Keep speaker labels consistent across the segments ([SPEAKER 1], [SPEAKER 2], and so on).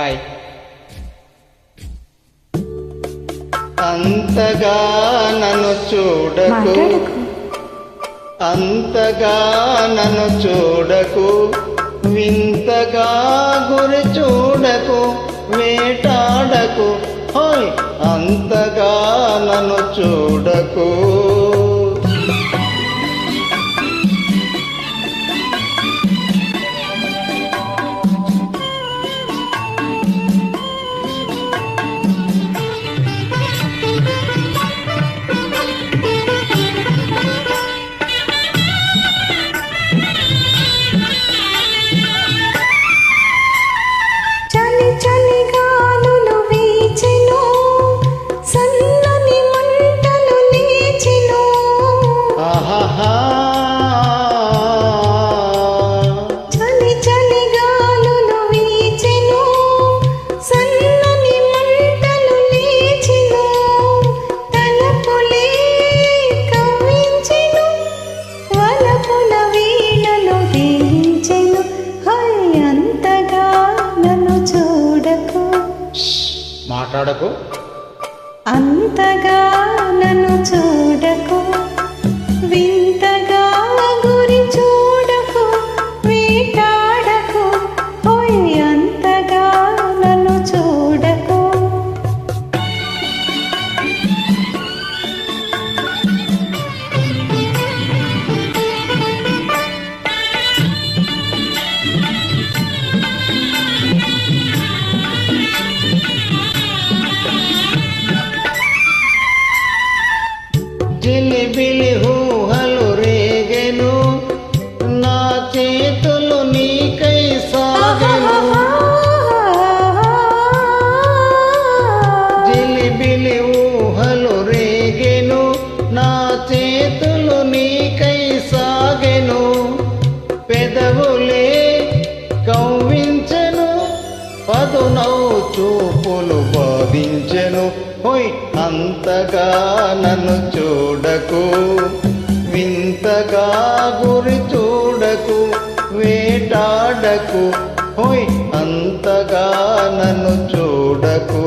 [SPEAKER 1] Hi. అంతగా నన్ను చూడకు, అంతగా నన్ను చూడకు, వింతగా గురి చూడకు, వేటాడకు, హోయ్ అంతగా నన్ను చూడకు. మాట్లాడకు,
[SPEAKER 2] అంతగా నన్ను చూడకు, వింతగా గురి చూడకు, వేటాడకు, ఓయ్ అంతగా నన్ను చూడకు.
[SPEAKER 1] జిలిబిలి ఊహలు రేగెను, నా చేతులు నీకై సాగెను. జిలిబిలి ఊహలు రేగెను, నా చేతులు నీకై సాగెను. పెదవులే కవ్వించెను, పదునౌ చూపులు బాధించెను. హోయ్ అంతగా నన్ను చూడకు, వింతగా గురి చూడకు, వేటాడకు, హోయ్ అంతగా నన్ను చూడకు.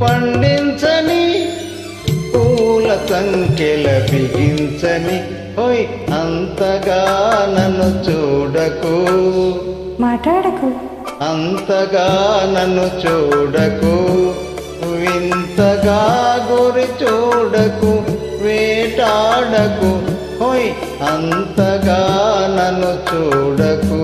[SPEAKER 1] పండించని పూల సంఖ్యల బిగించని, హోయ్ అంతగా నన్ను చూడకు,
[SPEAKER 2] మాట్లాడకు,
[SPEAKER 1] అంతగా నన్ను చూడకు, వింతగా గురి చూడకు, వేటాడకు, హోయ్ అంతగా నన్ను చూడకు.